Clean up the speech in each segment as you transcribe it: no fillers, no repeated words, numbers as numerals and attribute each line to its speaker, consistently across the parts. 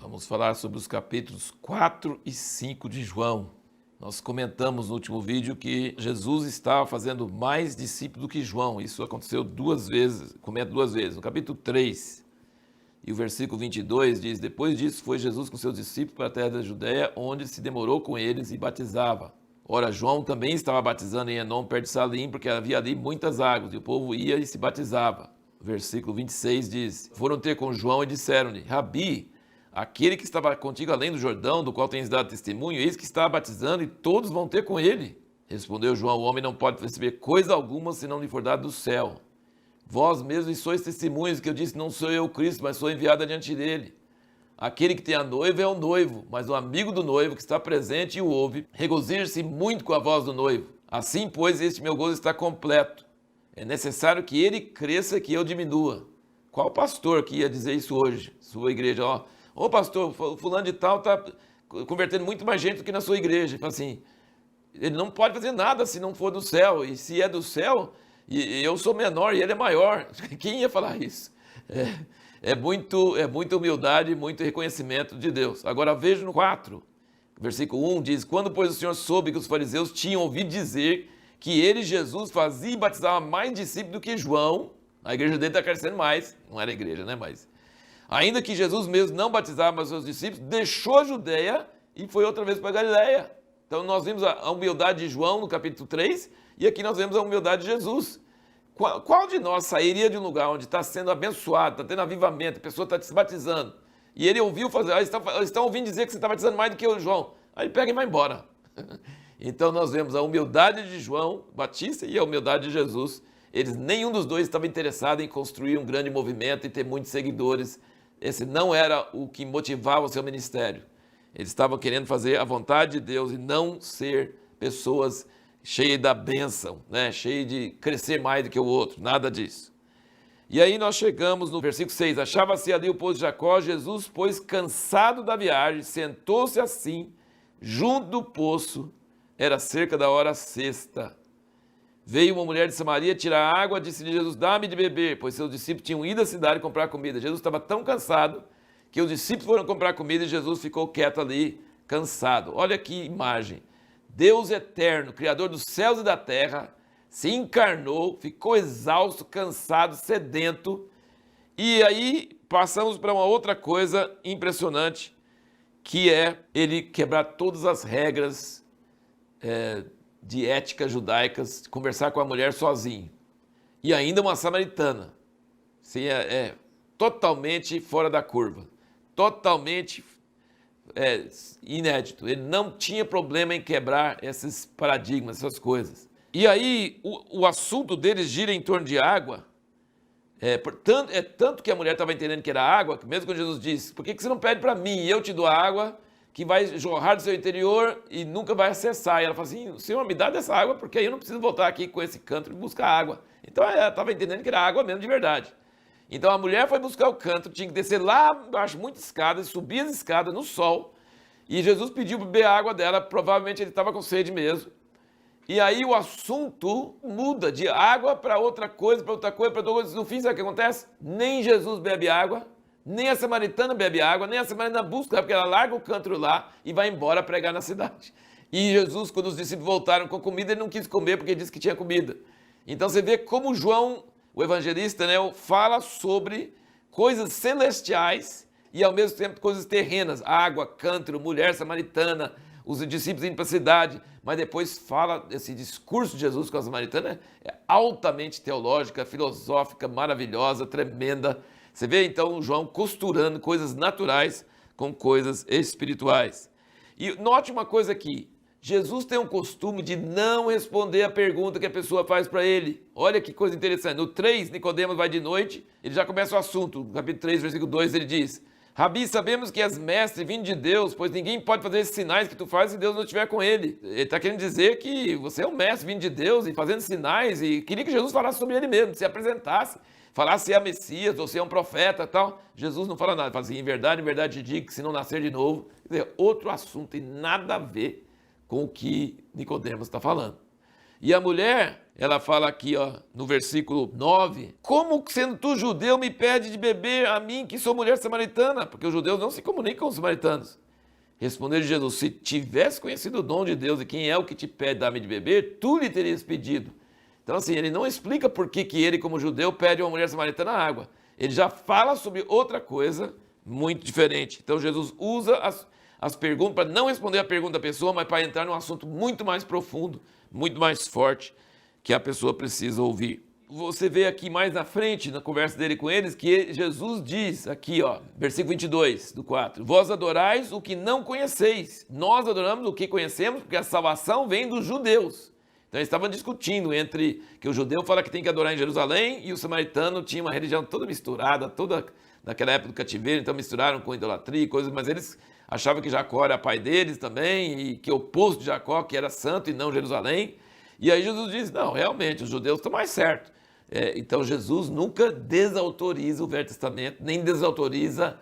Speaker 1: Vamos falar sobre os capítulos 4 e 5 de João. Nós comentamos no último vídeo que Jesus estava fazendo mais discípulos do que João. Isso aconteceu duas vezes, comenta duas vezes. No capítulo 3 e o versículo 22 diz: Depois disso foi Jesus com seus discípulos para a terra da Judéia, onde se demorou com eles e batizava. Ora, João também estava batizando em Enom, perto de Salim, porque havia ali muitas águas, e o povo ia e se batizava. O versículo 26 diz: Foram ter com João e disseram-lhe: Rabi, aquele que estava contigo além do Jordão, do qual tens dado testemunho, eis que está batizando e todos vão ter com ele. Respondeu João: O homem não pode receber coisa alguma se não lhe for dado do céu. Vós mesmos sois testemunhos que eu disse: não sou eu o Cristo, mas sou enviado adiante dele. Aquele que tem a noiva é o noivo, mas o amigo do noivo que está presente e o ouve, regozija-se muito com a voz do noivo. Assim, pois, este meu gozo está completo. É necessário que ele cresça e que eu diminua. Qual pastor que ia dizer isso hoje? Sua igreja, ô pastor, fulano de tal está convertendo muito mais gente do que na sua igreja. Fala assim, ele não pode fazer nada se não for do céu, e se é do céu, e eu sou menor e ele é maior. Quem ia falar isso? É muita humildade e muito reconhecimento de Deus. Agora veja no 4, versículo 1 diz: Quando, pois, o Senhor soube que os fariseus tinham ouvido dizer que ele, Jesus, fazia e batizava mais discípulos do que João, a igreja dele está crescendo mais, não era a igreja, né, mas... Ainda que Jesus mesmo não batizava mais seus discípulos, deixou a Judéia e foi outra vez para a Galiléia. Então nós vimos a humildade de João no capítulo 3 e aqui nós vemos a humildade de Jesus. Qual de nós sairia de um lugar onde está sendo abençoado, está tendo avivamento, a pessoa está se batizando, e ele ouviu fazer, eles estão ouvindo dizer que você está batizando mais do que o João, aí ele pega e vai embora. Então nós vemos a humildade de João Batista e a humildade de Jesus. Nenhum dos dois estava interessado em construir um grande movimento e ter muitos seguidores. Esse não era o que motivava o seu ministério. Eles estavam querendo fazer a vontade de Deus e não ser pessoas cheias da bênção, né? Cheias de crescer mais do que o outro, nada disso. E aí nós chegamos no versículo 6, achava-se ali o poço de Jacó, Jesus, pois cansado da viagem, sentou-se assim, junto do poço, era cerca da hora sexta. Veio uma mulher de Samaria tirar água, disse-lhe Jesus: dá-me de beber, pois seus discípulos tinham ido à cidade comprar comida. Jesus estava tão cansado que os discípulos foram comprar comida e Jesus ficou quieto ali, cansado. Olha que imagem. Deus eterno, Criador dos céus e da terra, se encarnou, ficou exausto, cansado, sedento. E aí passamos para uma outra coisa impressionante, que é ele quebrar todas as regras de ética judaicas, conversar com a mulher sozinho. E ainda uma samaritana. Sim, totalmente fora da curva. Totalmente inédito. Ele não tinha problema em quebrar esses paradigmas, essas coisas. E aí o assunto deles gira em torno de água. Tanto que a mulher estava entendendo que era água, que mesmo quando Jesus disse: por que você não pede para mim e eu te dou a água que vai jorrar do seu interior e nunca vai acessar? E ela fala assim: Senhor, me dá dessa água, porque aí eu não preciso voltar aqui com esse cântaro e buscar água. Então ela estava entendendo que era água mesmo de verdade. Então a mulher foi buscar o cântaro, tinha que descer lá embaixo, muitas escadas, subir as escadas no sol, e Jesus pediu para beber a água dela, provavelmente ele estava com sede mesmo. E aí o assunto muda de água para outra coisa, para outra coisa, para outra coisa. No fim, sabe o que acontece? Nem Jesus bebe água, nem a samaritana bebe água, nem a samaritana busca, porque ela larga o cântaro lá e vai embora pregar na cidade. E Jesus, quando os discípulos voltaram com comida, ele não quis comer porque disse que tinha comida. Então você vê como João, o evangelista, né, fala sobre coisas celestiais e ao mesmo tempo coisas terrenas. Água, cântaro, mulher samaritana, os discípulos indo para a cidade, mas depois fala, esse discurso de Jesus com a samaritana é altamente teológica, filosófica, maravilhosa, tremenda. Você vê então João costurando coisas naturais com coisas espirituais. E note uma coisa aqui, Jesus tem um costume de não responder a pergunta que a pessoa faz para ele. Olha que coisa interessante. No 3, Nicodemos vai de noite, ele já começa o assunto. No capítulo 3, versículo 2, ele diz: Rabi, sabemos que és mestre vindo de Deus, pois ninguém pode fazer esses sinais que tu fazes se Deus não estiver com ele. Ele está querendo dizer que você é um mestre vindo de Deus e fazendo sinais, e queria que Jesus falasse sobre ele mesmo, se apresentasse, falasse se é Messias ou se é um profeta e tal. Jesus não fala nada, fala assim: em verdade te digo que se não nascer de novo. Quer dizer, outro assunto e nada a ver com o que Nicodemos está falando. E a mulher, ela fala aqui, ó, no versículo 9, como sendo tu judeu me pede de beber a mim que sou mulher samaritana? Porque os judeus não se comunicam com os samaritanos. Respondeu Jesus, se tivesse conhecido o dom de Deus e quem é o que te pede dar-me de beber, tu lhe terias pedido. Então assim, ele não explica por que ele como judeu pede a uma mulher samaritana água. Ele já fala sobre outra coisa muito diferente. Então Jesus usa as perguntas para não responder a pergunta da pessoa, mas para entrar num assunto muito mais profundo, muito mais forte, que a pessoa precisa ouvir. Você vê aqui mais na frente, na conversa dele com eles, que Jesus diz aqui, ó, versículo 22 do 4, vós adorais o que não conheceis, nós adoramos o que conhecemos, porque a salvação vem dos judeus. Então eles estavam discutindo entre que o judeu fala que tem que adorar em Jerusalém e o samaritano tinha uma religião toda misturada, toda naquela época do cativeiro, então misturaram com idolatria e coisas, mas eles achavam que Jacó era pai deles também e que o oposto de Jacó, que era santo e não Jerusalém. E aí Jesus diz, não, realmente, os judeus estão mais certos. Então Jesus nunca desautoriza o Velho Testamento, nem desautoriza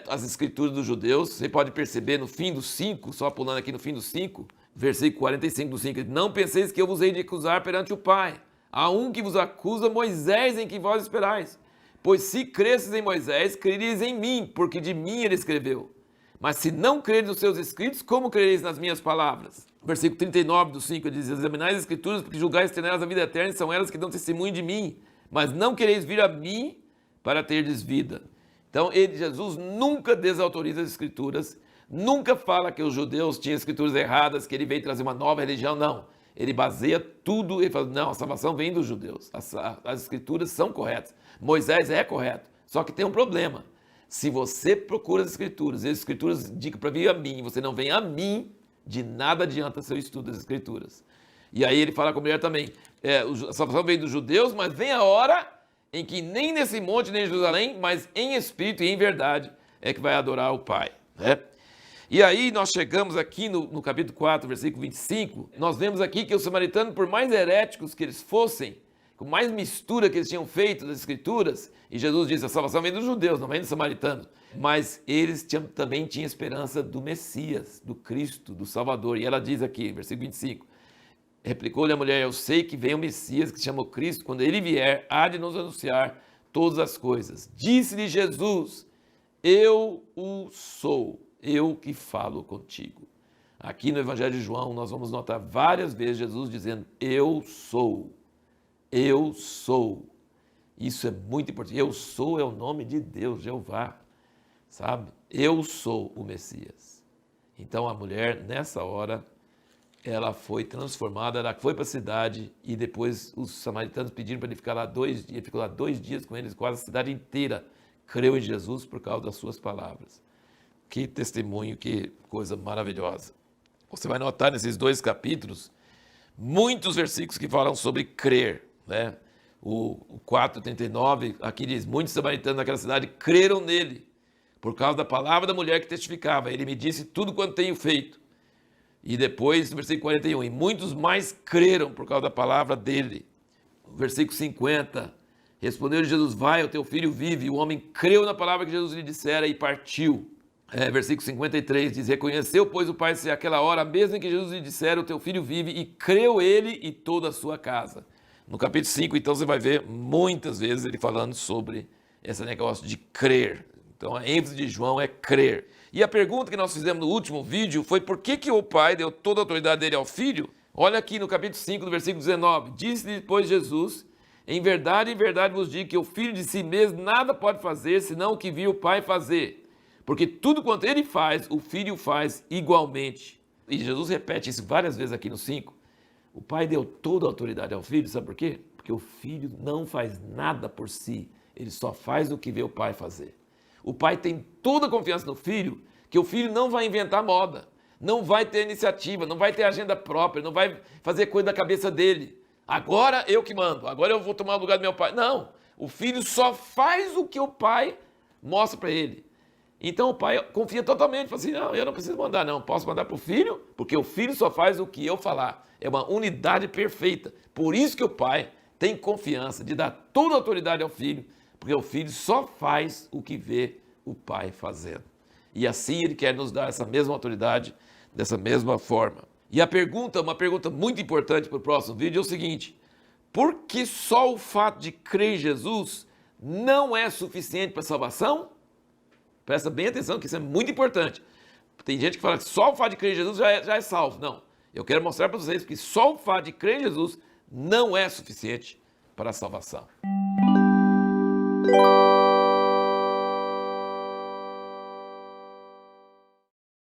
Speaker 1: as escrituras dos judeus. Você pode perceber no fim do 5, só pulando aqui no fim do 5, versículo 45 do 5, não penseis que eu vos hei de acusar perante o Pai. Há um que vos acusa, Moisés, em que vós esperais. Pois se cresces em Moisés, crereis em mim, porque de mim ele escreveu. Mas se não crereis nos seus escritos, como crereis nas minhas palavras? Versículo 39 do 5, ele diz, examinai as escrituras, porque julgais ter nelas a vida eterna, e são elas que dão testemunho de mim. Mas não quereis vir a mim para terdes vida. Então, Jesus nunca desautoriza as escrituras, nunca fala que os judeus tinham escrituras erradas, que ele veio trazer uma nova religião, não. Ele baseia tudo, ele fala, não, a salvação vem dos judeus, as escrituras são corretas. Moisés é correto, só que tem um problema. Se você procura as escrituras, e as escrituras indicam para vir a mim, e você não vem a mim, de nada adianta seu estudo das escrituras. E aí ele fala com a mulher também, a salvação vem dos judeus, mas vem a hora em que nem nesse monte, nem em Jerusalém, mas em espírito e em verdade, é que vai adorar o Pai, né? E aí nós chegamos aqui no capítulo 4, versículo 25, nós vemos aqui que os samaritanos, por mais heréticos que eles fossem, com mais mistura que eles tinham feito das escrituras, e Jesus diz, a salvação vem dos judeus, não vem dos samaritanos, mas eles também tinham esperança do Messias, do Cristo, do Salvador. E ela diz aqui, versículo 25, replicou-lhe a mulher, eu sei que vem o Messias, que se chama Cristo, quando ele vier, há de nos anunciar todas as coisas. Disse-lhe Jesus, eu o sou, eu que falo contigo. Aqui no Evangelho de João, nós vamos notar várias vezes Jesus dizendo, eu sou. Eu sou. Isso é muito importante. Eu sou é o nome de Deus, Jeová, sabe? Eu sou o Messias. Então a mulher, nessa hora, ela foi transformada, ela foi para a cidade e depois os samaritanos pediram para ele ficar lá 2 dias, ficou lá 2 dias com eles, quase a cidade inteira creu em Jesus por causa das suas palavras. Que testemunho, que coisa maravilhosa. Você vai notar nesses 2 capítulos muitos versículos que falam sobre crer, né? O 4:39 aqui diz, muitos samaritanos naquela cidade creram nele, por causa da palavra da mulher que testificava, ele me disse tudo quanto tenho feito. E depois, no versículo 41, e muitos mais creram por causa da palavra dele. Versículo 50, respondeu-lhe Jesus, vai, o teu filho vive, e o homem creu na palavra que Jesus lhe dissera e partiu. Versículo 53 diz, reconheceu, pois o pai ser aquela hora, mesmo em que Jesus lhe dissera, o teu filho vive, e creu ele e toda a sua casa. No capítulo 5, então, você vai ver muitas vezes ele falando sobre esse negócio de crer. Então, a ênfase de João é crer. E a pergunta que nós fizemos no último vídeo foi por que o pai deu toda a autoridade dele ao filho? Olha aqui no capítulo 5, do versículo 19. Disse-lhe, depois Jesus, em verdade vos digo que o filho de si mesmo nada pode fazer, senão o que viu o pai fazer. Porque tudo quanto ele faz, o filho faz igualmente. E Jesus repete isso várias vezes aqui no 5. O pai deu toda a autoridade ao filho, sabe por quê? Porque o filho não faz nada por si, ele só faz o que vê o pai fazer. O pai tem toda a confiança no filho, que o filho não vai inventar moda, não vai ter iniciativa, não vai ter agenda própria, não vai fazer coisa da cabeça dele. Agora eu que mando, agora eu vou tomar o lugar do meu pai. Não, o filho só faz o que o pai mostra para ele. Então o pai confia totalmente, fala assim, não, eu não preciso mandar não, posso mandar para o filho, porque o filho só faz o que eu falar. É uma unidade perfeita. Por isso que o pai tem confiança de dar toda a autoridade ao filho, porque o filho só faz o que vê o pai fazendo. E assim ele quer nos dar essa mesma autoridade, dessa mesma forma. E uma pergunta muito importante para o próximo vídeo é o seguinte: por que só o fato de crer em Jesus não é suficiente para a salvação? Presta bem atenção que isso é muito importante. Tem gente que fala que só o fato de crer em Jesus já é salvo. Não, eu quero mostrar para vocês que só o fato de crer em Jesus não é suficiente para a salvação.